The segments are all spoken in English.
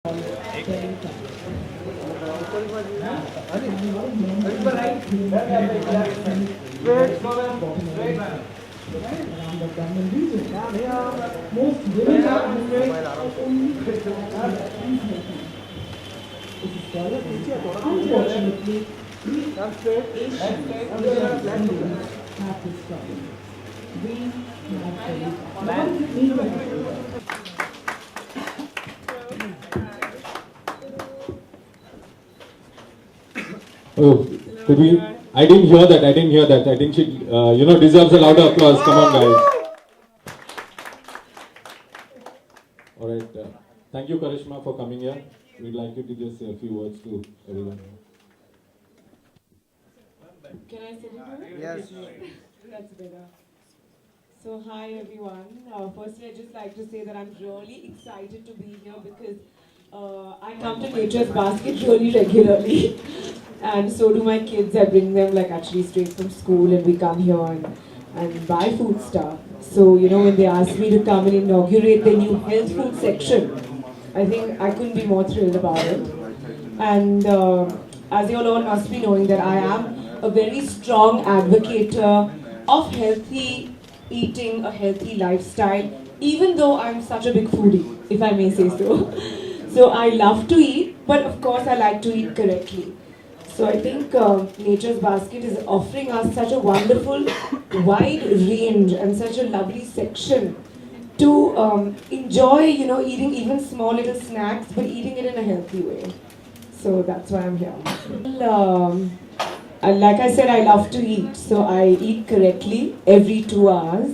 Unfortunately, Asians have this problem. We have Oh, could we? I didn't hear that. I didn't hear that. I think she, deserves a louder applause. Come on, guys. All right. Thank you, Karishma, for coming here. We'd like you to just say a few words to everyone. Can I sit here? Yes. That's better. So hi everyone. Firstly, I'd just like to say that I'm really excited to be here because I come to Nature's Basket really regularly, and so do my kids. I bring them like actually straight from school, and we come here and buy food stuff. So when they asked me to come and inaugurate the new health food section, I think I couldn't be more thrilled about it. And as you all must be knowing that I am a very strong advocate of healthy eating, a healthy lifestyle, even though I'm such a big foodie, if I may say so. So I love to eat, but of course I like to eat correctly. So I think Nature's Basket is offering us such a wonderful, wide range and such a lovely section to enjoy, eating even small little snacks, but eating it in a healthy way. So that's why I'm here. Like I said, I love to eat, so I eat correctly every 2 hours.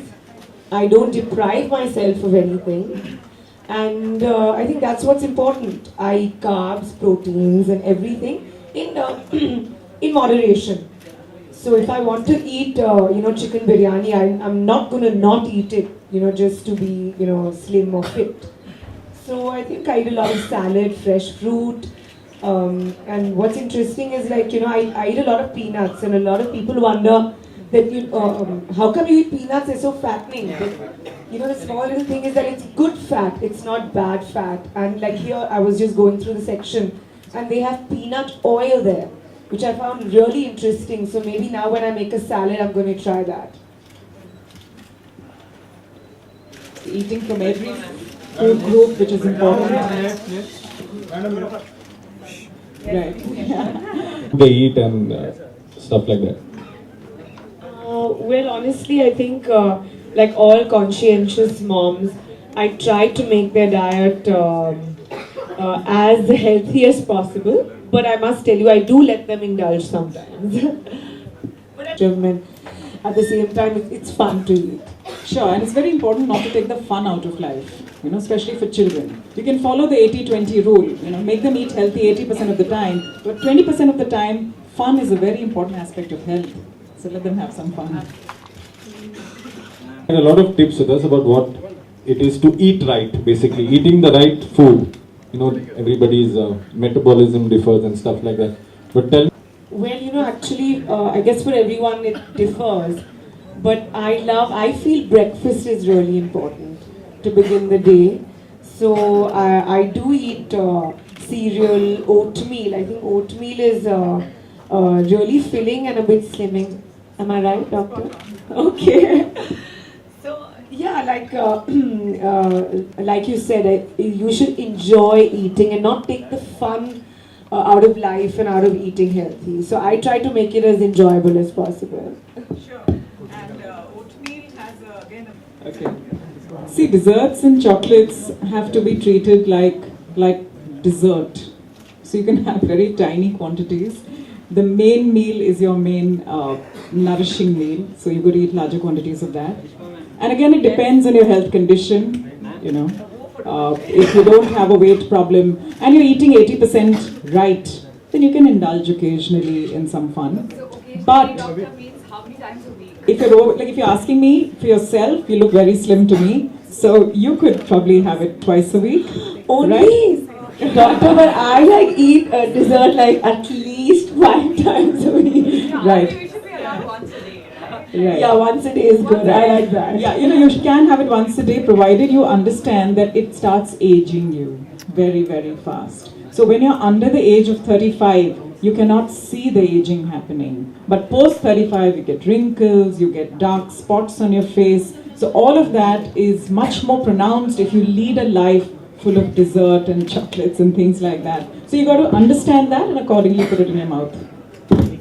I don't deprive myself of anything, and I think that's what's important. I eat carbs, proteins, and everything in in moderation. So if I want to eat, chicken biryani, I'm not gonna not eat it, just to be, slim or fit. So I think I eat a lot of salad, fresh fruit. And what's interesting is I eat a lot of peanuts, and a lot of people wonder that how come you eat peanuts? They're so fattening. But, the small little thing is that it's good fat. It's not bad fat. And like here, I was just going through the section, and they have peanut oil there, which I found really interesting. So maybe now when I make a salad, I'm going to try that. Eating from every food group, which is important. Right. They eat and stuff like that. Well, honestly, I think like all conscientious moms, I try to make their diet as healthy as possible. But I must tell you, I do let them indulge sometimes. But at the same time, it's fun to eat. Sure, and it's very important not to take the fun out of life, especially for children. You can follow the 80-20 rule, make them eat healthy 80% of the time, but 20% of the time, fun is a very important aspect of health. So let them have some fun. And a lot of tips with us about what it is to eat right, basically. Eating the right food. Everybody's metabolism differs and stuff like that. But tell me. Well, actually, I guess for everyone it differs. But I feel breakfast is really important to begin the day. So I do eat cereal, oatmeal. I think oatmeal is really filling and a bit slimming. Am I right, doctor? Okay. So yeah, like you said, you should enjoy eating and not take the fun out of life and out of eating healthy. So I try to make it as enjoyable as possible. Sure. And oatmeal has again. Okay. See, desserts and chocolates have to be treated like dessert. So you can have very tiny quantities. The main meal is your main nourishing meal. So you could eat larger quantities of that. And again, it depends on your health condition. If you don't have a weight problem and you're eating 80% right, then you can indulge occasionally in some fun. But if you're asking me for yourself, you look very slim to me. So you could probably have it twice a week. Only, right? Doctor, but I eat a dessert at least 5 times a week. Right. We should be around once a day. Right. Yeah, once a day is good. I like that. Yeah, you can have it once a day provided you understand that it starts aging you. very, very fast. So when you're under the age of 35, you cannot see the aging happening. But post 35, you get wrinkles, you get dark spots on your face. So all of that is much more pronounced if you lead a life full of dessert and chocolates and things like that. So you got to understand that and accordingly put it in your mouth.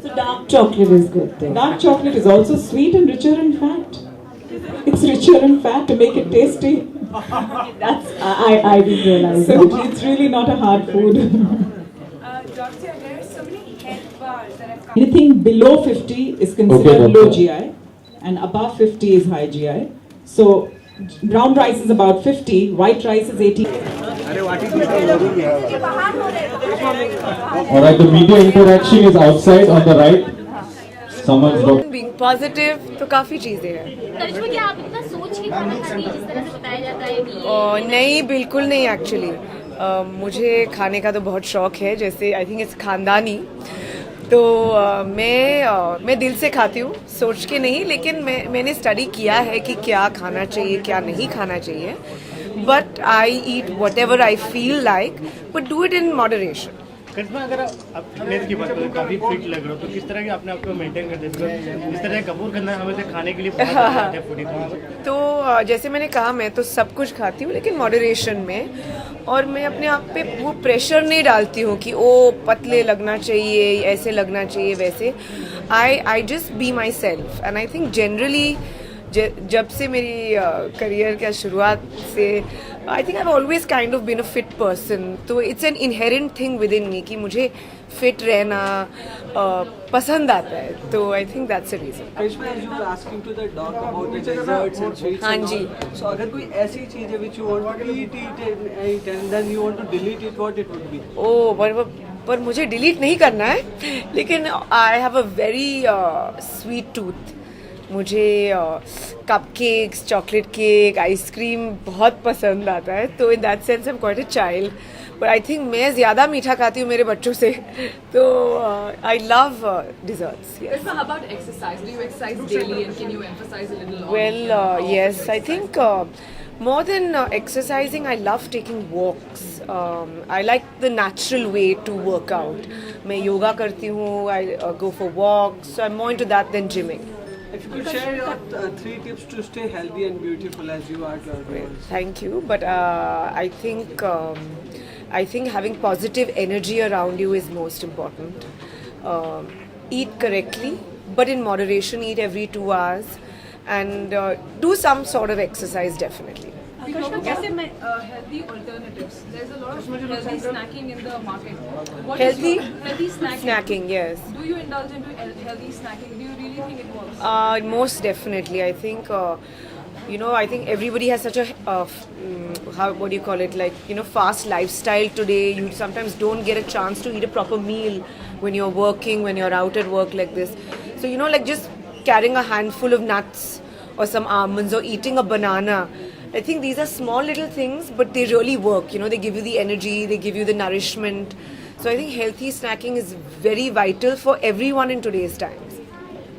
So dark chocolate is good then. Dark chocolate is also sweet and richer in fat. It's richer in fat to make it tasty. I didn't realize So that. it's really not a hard food. Doctor, there are so many health bars that have come. Anything below 50 is considered Okay, low doctor. GI and above 50 is high GI. So brown rice is about 50, white rice is 80. Alright, the media interaction is outside on the right. Someone's got being positive तो काफ़ी चीज़ें हैं। करिश्मा, क्या आप इतना सोच के खाना खाती हैं जिस तरह से बताया जाता है कि नहीं, बिल्कुल नहीं एक्चुअली। मुझे खाने का तो बहुत शौक है, जैसे आई थिंक इट्स खानदानी। तो मैं दिल से खाती हूँ, सोच के नहीं, लेकिन मैंने स्टडी किया है कि क्या खाना चाहिए, क्या नहीं खाना चाहिए। But I eat whatever I feel like, but do it in moderation. Karishma, अगर आप फिटनेस की बात करें, काफी फिट लग रहे हो, तो किस तरह के अपने आप को मेंटेन करते हैं? इस तरह कपूर करना हमें से खाने के लिए बहुत अच्छा है फूडी। तो जैसे मैंने कहा, मैं तो सब कुछ खाती हूँ लेकिन मॉडरेशन में, और मैं अपने आप पे वो प्रेशर नहीं डालती हूँ कि ओ पतले लगना चाहिए, ऐसे लगना चाहिए, वैसे। I just be myself and I think generally जब से मेरी करियर का शुरुआत से I think I always kind of been a fit person. तो it's an inherent thing within me कि मुझे फिट रहना पसंद आता है। तो I think that's a reason. Karishma, as you were asking to the doc about the desserts and sweets हाँ and ji. all, so अगर कोई ऐसी चीज़ है which you want to eat and then you want to delete it, what it would be? पर मुझे delete नहीं करना है, लेकिन I have a very sweet tooth. मुझे cupcakes, chocolate cake, ice cream बहुत पसंद आता है। तो in that sense I am quite a child, but I think मैं ज़्यादा मीठा खाती हूँ मेरे बच्चों से। तो I love desserts. How about exercise? Do you exercise daily and can you emphasize a little on Well, yes, I think more than exercising, I love taking walks. I like the natural way to work out. मैं योगा करती हूँ, I go for walks, so I'm more into that than gymming. If you could share your 3 tips to stay healthy and beautiful as you are today. Thank you, but I think having positive energy around you is most important. Eat correctly, but in moderation. Eat every 2 hours, and do some sort of exercise definitely. Karishma, कैसे मैं healthy alternatives? There's a lot of healthy snacking in the market. What is Healthy? your- healthy snacking. Snacking, yes. Do you indulge into healthy snacking? Do you really think it works? Most definitely. I think, I think everybody has such a, what do you call it, like, fast lifestyle today. You sometimes don't get a chance to eat a proper meal when you're working, when you're out at work like this. So, like just carrying a handful of nuts or some almonds or eating a banana. I think these are small little things, but they really work. They give you the energy, they give you the nourishment. So I think healthy snacking is very vital for everyone in today's times.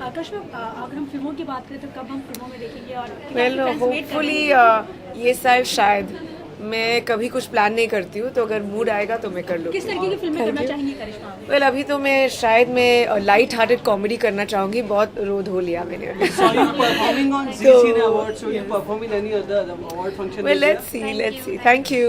करिश्मा, अगर हम फिल्मों की बात करें तो कब हम फिल्मों में देखेंगे और कितना Well, fans wait कर hopefully रहे हैं? ये साल शायद। मैं कभी कुछ प्लान नहीं करती हूँ, तो अगर मूड आएगा तो मैं कर लूँगी। किस तरीके की फिल्में करना चाहेंगी करिश्मा? वेल अभी तो मैं लाइट हार्टेड कॉमेडी करना चाहूँगी। बहुत रो धो लिया मैंने अभी। So are you performing on Zee Cine Awards? So you perform in any other award function? Well, this year? let's see. Thank you.